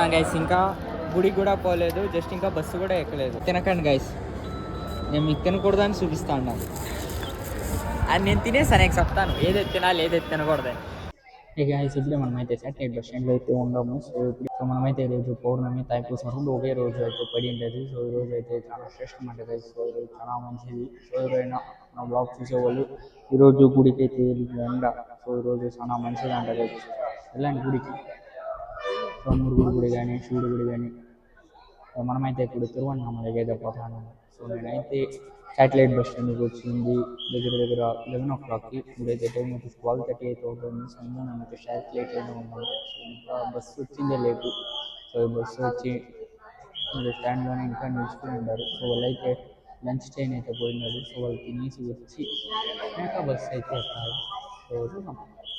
చూడండి గైస్, ఇంకా గుడికి కూడా పోలేదు, జస్ట్ ఇంకా బస్సు కూడా ఎక్కలేదు. తినకండి గైస్, నేను మీకు తినకూడదని చూపిస్తా ఉన్నాను. అది నేను తినేస్తాను, నేను చెప్తాను ఏదైతే తినాలి ఏదైతే తినకూడదని. ఇక గైస్ ఇప్పుడే మనమైతే శాటిలైట్ బస్ స్టాండ్లో అయితే ఉన్నాము. సో ఇప్పుడు మనమైతే ఈరోజు పౌర్ణమి తాయిపూసం రెండు ఒకే రోజు అయితే పడి ఉండేది. సో ఈరోజు అయితే చాలా శ్రేష్టం అంటే గైస్. సో ఈరోజు చాలా మంచిది. సో ఎవరైనా నా బ్లాగ్ చూసేవాళ్ళు ఈరోజు గుడికి అయితే ఎండ. సో ఈరోజు చాలా మంచిది అంట గైస్. వెళ్ళండి గుడికి, మురుగుడు గుడి కానీ శివుడి గుడి కానీ. మనమైతే ఇప్పుడు తిరువన్నామలకి అయితే పోతాను. సో నేనైతే శాటిలైట్ బస్ స్టాండ్కి వచ్చింది దగ్గర 11 o'clockకి. ఇప్పుడైతే టైం వచ్చి 12:30 అయితే అవుతుంది. సో నేనైతే శాటిలైట్ అయితే ఉన్నాను. సో ఇంకా బస్సు వచ్చిందే లేదు. సో ఈ బస్సు వచ్చి స్టాండ్లోనే ఇంకా నిలుచుకుని ఉంటారు. సో వాళ్ళైతే లంచ్ టైం అయితే పోయినారు. సో వాళ్ళు తినేసి వచ్చి ఇంకా బస్సు అయితే ఎక్కాలి. సో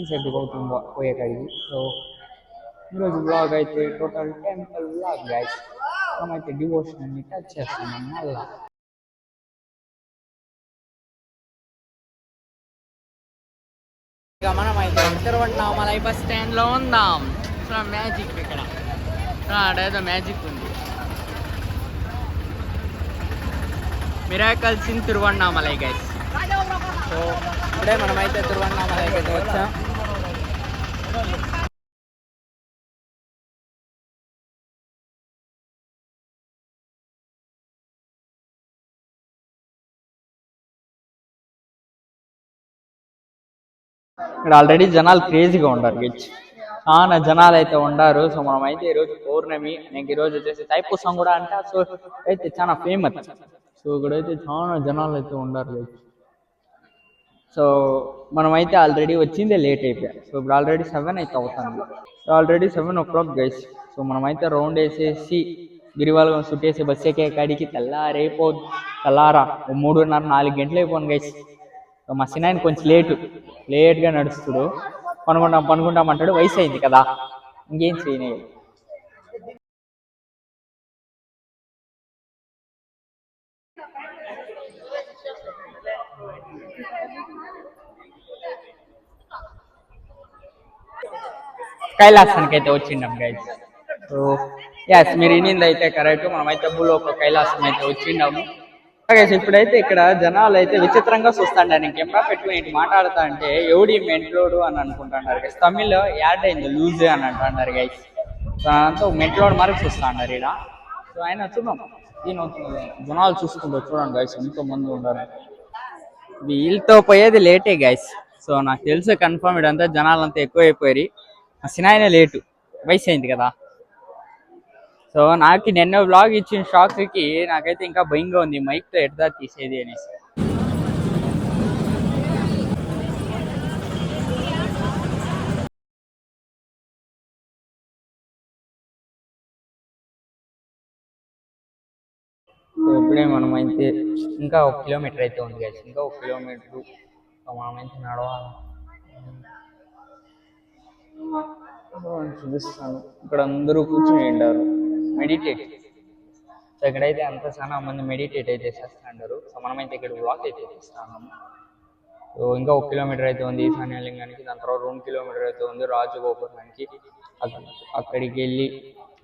ఇన్సెప్ట్కి అవుతుంది పోయే కాడికి. సో ఈరోజు బ్లాగ్ అయితే టోటల్ టెంపుల్ బ్లాగ్ గైస్. మనమైతే డివోషనల్ని టచ్ చేస్తున్నాం మళ్ళా. ఇక మనమైతే తిరువన్నామలై బస్ స్టాండ్లో ఉందాం. మ్యాజిక్ ఇక్కడ ఏదో మ్యాజిక్ ఉంది. Miracles in Tiruvannamalai guys. So ఇప్పుడే మనమైతే తిరువన్నామలైకి అయితే వచ్చాం. ఇక్కడ ఆల్రెడీ జనాలు క్రేజీగా ఉంటారు గెచ్, జనాలు అయితే ఉండారు. సో మనమైతే ఈరోజు పౌర్ణమి, నేను ఈరోజు వచ్చేసి తైపూసం కూడా అంట. సో అయితే చాలా ఫేమస్. సో ఇక్కడైతే చాలా జనాలు అయితే ఉండారు గెచ్. సో మనమైతే ఆల్రెడీ వచ్చిందే లేట్ అయిపోయాం. సో ఇప్పుడు ఆల్రెడీ 7 అయితే అవుతుంది. So already 7 o'clock guys. So మనమైతే రౌండ్ వేసేసి గిరివాళ్ళం చుట్టేసి బస్సు ఎక్కే కాడికి తెల్లారా 3:30-4 గంటలు అయిపోను గైస్. మా సినాయన కొంచెం లేట్గా నడుస్తుడు. పనుకుంటాం అంటాడు. వయసు అయింది కదా, ఇంకేం చేయలేదు. కైలాసానికి అయితే వచ్చిండాం గైస్. సో ఎస్, మీరు ఇనింది అయితే కరెక్ట్. మనమైతే భూలోక కైలాసం అయితే వచ్చిండాము. ఇప్పుడైతే ఇక్కడ జనాలు అయితే విచిత్రంగా చూస్తాండ. నేను కెమెరా పెట్టుకుని ఇటు మాట్లాడుతా అంటే ఎవడి మెంట్లోడు అని అనుకుంటున్నారు గైస్. తమిళ్లో యాడ్ అయింది లూజ్ అని అంటున్నారు గైస్. సో అంతా మెంట్లోడు మరకు చూస్తా అన్నారు ఇక్కడ. సో ఆయన చూద్దాం, జనాలు చూసుకుంటూ చూడండి గైస్, ఎంతో మంది ఉన్నారు. వీళ్ళతో పోయేది లేటే గైస్. సో నాకు తెలుసు కన్ఫర్మ్ ఇదంతా జనాలంతా ఎక్కువైపోయారు. సినాయనే లేటు, వయసు అయింది కదా. సో నాకు నిన్న వ్లాగ్ ఇచ్చిన షాక్కి నాకైతే ఇంకా భయంగా ఉంది, మైక్తో ఎట్లా తీసేది అనేసి. సో ఇప్పుడే మనమైతే ఇంకా 1 కిలోమీటర్ అయితే ఉంది కదా, ఇంకా 1 కిలోమీటర్ మనమైతే నడవాలి. చూపిస్తాను, ఇక్కడ అందరూ కూర్చొని ఉంటారు మెడిటేట్. సో ఇక్కడైతే అంత చాలా మంది మెడిటేట్ అయితే చేస్తుంటారు. సో మనమైతే ఇక్కడ వాక్ అయితే చేస్తాము. సో ఇంకా 1 కిలోమీటర్ అయితే ఉంది ఈశాన్యలింగానికి. దాని తర్వాత 2 కిలోమీటర్ అయితే ఉంది రాజగోపురానికి. అక్కడికి వెళ్ళి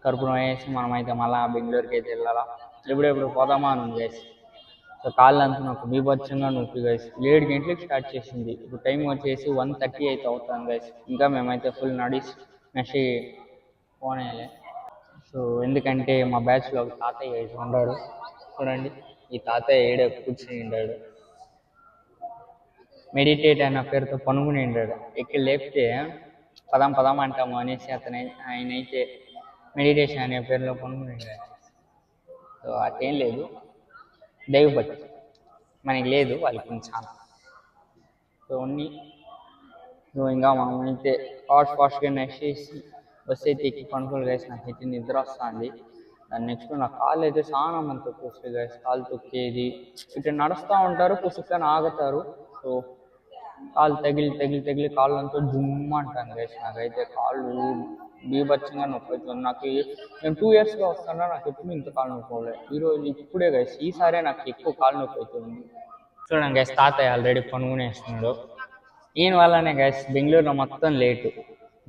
కర్పూరం వేసి మనమైతే మళ్ళీ బెంగళూరుకి అయితే వెళ్ళాలా. ఎప్పుడెప్పుడు పోదామా అని ఉంది గైస్. సో కాళ్ళు అంతా నాకు బీభత్సంగా నొప్పి గైస్. 7 గంటలకు స్టార్ట్ చేసింది, ఇప్పుడు టైం వచ్చేసి 1:30 అయితే అవుతాను గైస్. ఇంకా మేమైతే ఫుల్ నడిచి పోనేలే. సో ఎందుకంటే మా బ్యాచ్లో ఒక తాతయ్య అయితే ఉన్నాడు. చూడండి, ఈ తాతయ్య ఏడే కూర్చుని ఉన్నాడు, మెడిటేట్ అన్న పేరుతో పనుకుని ఉన్నాడు. ఎక్కి లేపితే పదం అంటాము అనేసి ఆయన అయితే మెడిటేషన్ అనే పేరులో పనుకుని ఉన్నాడు. సో అటేం లేదు, దైవభక్తి మనకి లేదు, వాళ్ళకి చాలా. సో ఇంకా మనం అయితే ఫాస్ట్గా నెక్స్ట్ చేసి బస్సు అయితే ఎక్కి పనుకోలు గైస్. నాకైతే నిద్ర వస్తుంది. దాని నెక్స్ట్ నా కాళ్ళు అయితే చాలా మంది తొక్కొస్తాయి గైస్. కాళ్ళు తొక్కేది ఇట్లా నడుస్తూ ఉంటారు, పుసుక్కని ఆగుతారు. సో కాళ్ళు తగిలి కాళ్ళంతా జుమ్మ అంటాను గైస్. నాకైతే కాళ్ళు బీభత్సంగా నొప్పి అవుతుంది. నేను 2 yearsగా వస్తాను, నాకు ఎప్పుడు ఇంత కాళ్ళు నొప్పి అవ్వలేదు. ఇప్పుడే గైస్ ఈసారే నాకు ఎక్కువ కాళ్ళు నొప్పి అవుతుంది. చూడండి గైస్, తాతయ్య ఆల్రెడీ పనుకునేస్తున్నాడు. ఈయన వల్లనే గైస్ బెంగళూరులో మొత్తం లేటు.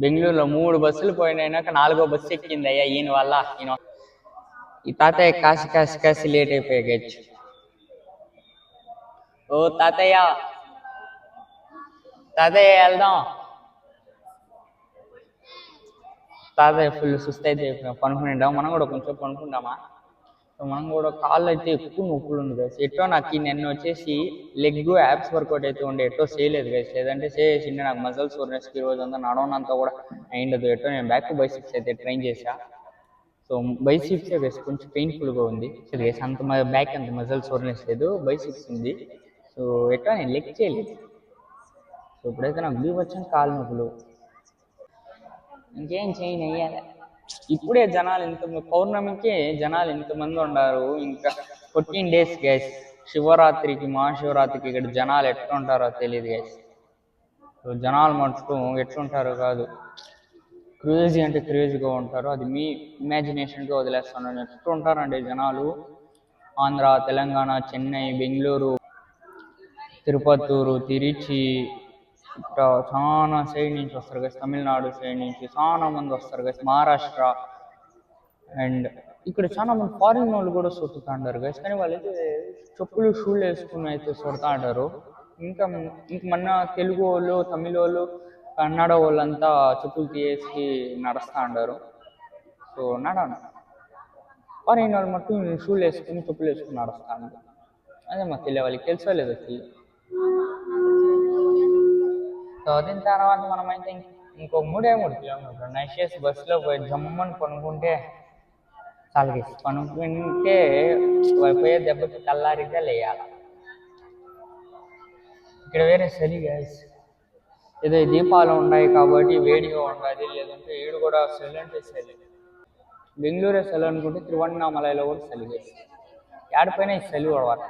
బెంగళూరులో 3 బస్సులు పోయినాక 4వ బస్సు ఎక్కింది అయ్యా ఈయన వల్ల. ఈ తాతయ్య కాసి కాసి కాసి లేట్ అయిపోయాచ్చు. ఓ తాతయ్య, తాతయ్య వెళ్దాం. తాతయ్య ఫుల్ సుస్థ అయితే పనుకునిద్దాం. మనం కూడా కొంచెం పనుకుందామా? మనం కూడా కాళ్ళు అయితే ఎక్కువ నొప్పులు ఉంది గైస్. ఎట్టో నాకు నిన్న వచ్చేసి లెగ్ యాప్స్ వర్కౌట్ అయితే ఉండే, ఎట్టో చేయలేదు గైస్. లేదంటే చేసిండే నాకు మజిల్ సోర్నెస్ ఈ రోజు అంతా నడవనంతా కూడా అయిండదు. ఎట్టో నేను బ్యాక్ బైసిప్స్ అయితే ట్రైన్ చేసా. సో బైసిప్స్ గైస్ కొంచెం పెయిన్ఫుల్గా ఉంది గైస్. అంత బ్యాక్ అంత మజిల్ సోర్నెస్ లేదు, బైసిప్స్ ఉంది. సో ఎట్టో నేను లెగ్ చేయలేదు. సో ఇప్పుడైతే నాకు లీవ్ వచ్చిన కాళ్ళు నొప్పులు. ఇంకేం చేయను అయ్యాలి. ఇప్పుడే జనాలు పౌర్ణమికి జనాలు ఇంతమంది ఉన్నారు. ఇంకా 14 days గైస్ శివరాత్రికి, మహాశివరాత్రికి ఇక్కడ జనాలు ఎట్లుంటారో తెలియదు గైస్. జనాలు మటుకు ఎట్లుంటారో కాదు, క్రేజీ అంటే క్రేజీగా ఉంటారు. అది మీ ఇమాజినేషన్కి వదిలేస్తున్నాను. ఎట్లుంటారండి జనాలు. ఆంధ్ర, తెలంగాణ, చెన్నై, బెంగళూరు, తిరుపతూరు, తిరుచి, ఇట్లా చాలా సైడ్ నుంచి వస్తారు గైస్. తమిళనాడు సైడ్ నుంచి చాలా మంది వస్తారు గైస్. మహారాష్ట్ర అండ్ ఇక్కడ చాలా మంది ఫారిన్ వాళ్ళు కూడా సొట్టుతా ఉంటారు గైస్. కానీ వాళ్ళైతే చెప్పులు షూలు వేసుకుని అయితే సొడతా ఉంటారు. ఇంకా మన తెలుగు వాళ్ళు, తమిళ వాళ్ళు, కన్నడ వాళ్ళంతా చెప్పులు తీసి నడుస్తూ ఉంటారు. సో ఫారిన్ వాళ్ళు మట్టు షూలు వేసుకుని చెప్పులు వేసుకుని నడుస్తూ ఉంటారు. అదే మాకు తెలియ, వాళ్ళకి తెలుసో లేదో తెలియదు. సో దీని తర్వాత మనమైతే ఇంకో 3 కిలోమీటర్లు నైట్ చేసి బస్సులో పోయి జమ్మని పనుకుంటే చాలు. పనుకుంటే పోయే దెబ్బకి తెల్లారితే లేయాల. ఇక్కడ వేరే చలి గైస్. ఏదో దీపాలు ఉన్నాయి కాబట్టి వేడిగా ఉండాలి, లేదంటే ఏడు కూడా చలి అంటే చలి. బెంగళూరే చలి అనుకుంటే తిరువన్నామలలో కూడా చలి గైస్. ఏడిపోయినా ఈ చలి పడవాలి.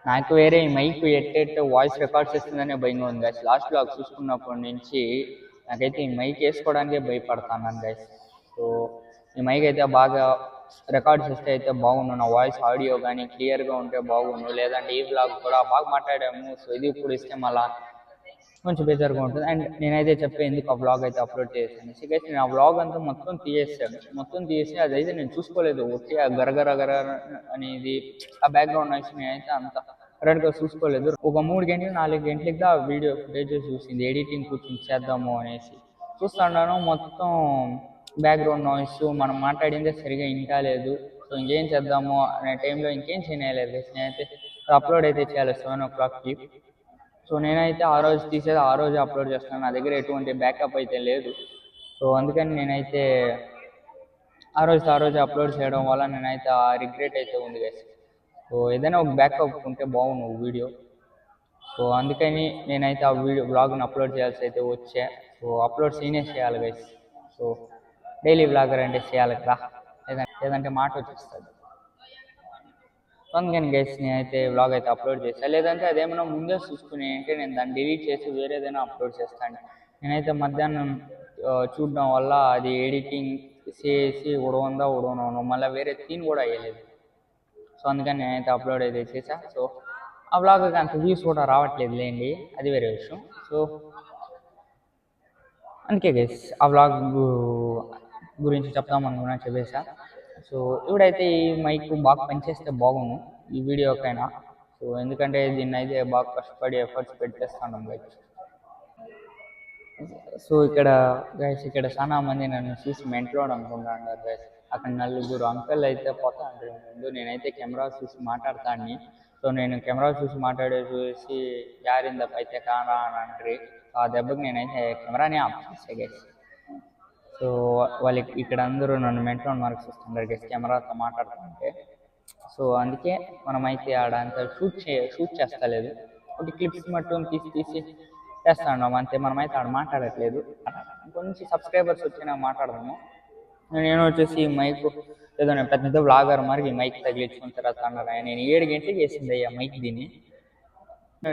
నాకు వేరే ఈ మైక్ ఎట్టెట్టు వాయిస్ రికార్డ్ చేస్తుందనే భయంగా ఉంది గైస్. లాస్ట్ బ్లాగ్ చూసుకున్నప్పటి నుంచి నాకైతే ఈ మైక్ వేసుకోవడానికే భయపడతాను గైస్. సో ఈ మైక్ అయితే బాగా రికార్డ్ చేస్తే అయితే బాగుండు. నా వాయిస్ ఆడియో కానీ క్లియర్గా ఉంటే బాగుండు. లేదంటే ఈ బ్లాగ్ కూడా బాగా మాట్లాడాము, సో ఇది ఇప్పుడు ఇస్తే మళ్ళీ కొంచెం బేజారుగా ఉంటుంది. అండ్ నేనైతే చెప్పే ఎందుకు ఆ బ్లాగ్ అయితే అప్లోడ్ చేశాను. సో గైస్ నేను ఆ బ్లాగ్ అంతా మొత్తం తీసేసాను. మొత్తం తీసి అదైతే నేను చూసుకోలేదు. ఒకటి ఆ గరగర అనేది ఆ బ్యాక్గ్రౌండ్ నాయిస్ నేనైతే అంత కరెక్ట్గా చూసుకోలేదు. ఒక 3 గంటలు 4 గంటలకి ఆ వీడియో ఫుటేజ్ చూసింది. ఎడిటింగ్ కూర్చొని చేద్దాము అనేసి చూస్తున్నాను. మొత్తం బ్యాక్గ్రౌండ్ నాయిస్, మనం మాట్లాడిందే సరిగా వింటలేదు. సో ఇంకేం చేద్దాము అనే టైంలో ఇంకేం చేయలేదు. నేనైతే అప్లోడ్ అయితే చేయాలి 7 o'clockకి. సో నేనైతే ఆ రోజు తీసేది ఆ రోజు అప్లోడ్ చేస్తాను. నా దగ్గర ఎటువంటి బ్యాకప్ అయితే లేదు. సో అందుకని నేనైతే ఆ రోజు అప్లోడ్ చేయడం వల్ల నేనైతే ఆ రిగ్రెట్ అయితే ఉంది గైస్. సో ఏదైనా ఒక బ్యాకప్ ఉంటే బాగుండు వీడియో. సో అందుకని నేనైతే ఆ బ్లాగ్ని అప్లోడ్ చేయాల్సి అయితే వచ్చా. సో అప్లోడ్ చేయాలి గైస్. సో డైలీ బ్లాగర్ అంటే చేయాలి కదా, లేదంటే మాట వచ్చేస్తుంది. అందుకని గైస్ నేనైతే బ్లాగ్ అయితే అప్లోడ్ చేశాను. లేదంటే అదేమన్నా ముందే చూసుకుని అంటే నేను దాన్ని డిలీట్ చేసి వేరేదైనా అప్లోడ్ చేస్తాను. నేనైతే మధ్యాహ్నం చూడడం వల్ల అది ఎడిటింగ్ చేసి ఉడవను మళ్ళీ వేరే తీన్ కూడా వేయలేదు. సో అందుకని నేనైతే అప్లోడ్ అయితే చేశా. సో ఆ బ్లాగ్కి అంత వ్యూస్ కూడా రావట్లేదు లేండి, అది వేరే విషయం. సో అందుకే గైస్ ఆ బ్లాగ్ గురించి చెప్తాం అనుకున్నా, చెప్పేసా. సో ఇప్పుడైతే ఈ మైక్ బాగా పనిచేస్తే బాగుండు ఈ వీడియోకైనా. సో ఎందుకంటే దీన్ని అయితే బాగా కష్టపడి ఎఫర్ట్స్ పెట్టేస్తాను గైస్. సో ఇక్కడ చాలా మంది నన్ను చూసి మెంటలోడు అనుకుంటాను గైస్. అక్కడ 4 అంకుల్ అయితే పోతా అంటారు ముందు. నేనైతే కెమెరా చూసి మాట్లాడతాను. సో నేను కెమెరా చూసి చూసి యారింద అయితే కానా అని అంటారు. ఆ దెబ్బకి నేనైతే కెమెరాని ఆఫ్ చేసే గైస్. సో వాళ్ళకి ఇక్కడ అందరూ నన్ను మెంటల్ మార్క్స్ ఇస్తుంటారు గైస్ కెమెరాతో మాట్లాడుతుంటే. సో అందుకే మనమైతే ఆడ అంత షూట్ చేస్తలేదు. ఒకటి క్లిప్స్ మట్టు తీసి చేస్తా ఉన్నాము అంతే. మనమైతే ఆడ మాట్లాడట్లేదు. కొంచెం సబ్స్క్రైబర్స్ వచ్చినా మాట్లాడదాము. నేను వచ్చేసి ఈ మైక్ ఏదో నేను పెద్ద బ్లాగర్ మరి ఈ మైక్ తగిలించుకున్న తర్వాత అన్నారా. నేను 7 గంటలకి వేసింది అయ్యా మైక్ దీన్ని.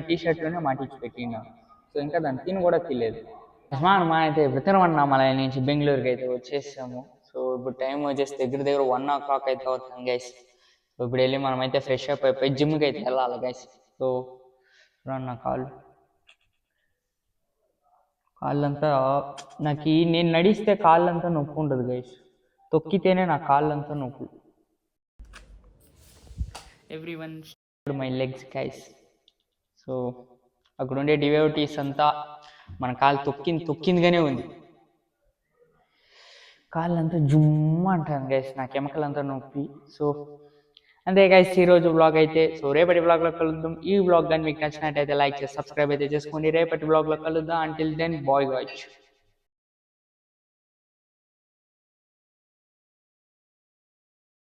టీషర్ట్లోనే మాటించి పెట్టినాను. సో ఇంకా దాన్ని తిని కూడా తెలియదు. మా అయితే తిరువన్నామలై నుంచి బెంగళూరుకి అయితే వచ్చేసాము. సో ఇప్పుడు టైం వచ్చేసి దగ్గర 1 o'clock అయితే అవుతాం గైస్. సో ఇప్పుడు వెళ్ళి మనమైతే ఫ్రెష్ అప్ అయిపోయి జిమ్కి అయితే వెళ్ళాలి గైస్. సో నా కాళ్ళంతా నాకు నేను నడిస్తే కాళ్ళంతా నొప్పి ఉండదు గైస్, తొక్కితేనే నా కాళ్ళంతా నొప్పి. Everyone my legs guys. So అక్కడ ఉండే డివోటీస్ అంతా మన కాళ్ళు తొక్కిందిగానే ఉంది. కాళ్ళంతా జుమ్మ అంటాను గైస్, నాకు ఎముకలంతా నొప్పి. సో అంతే గైస్ ఈరోజు బ్లాగ్ అయితే. సో రేపటి బ్లాగ్లో కలుద్దాం. ఈ బ్లాగ్ కానీ మీకు నచ్చినట్టయితే లైక్ చేసి సబ్స్క్రైబ్ అయితే చేసుకోండి. రేపటి బ్లాగ్లో కలుద్దాం. Until then bye guys.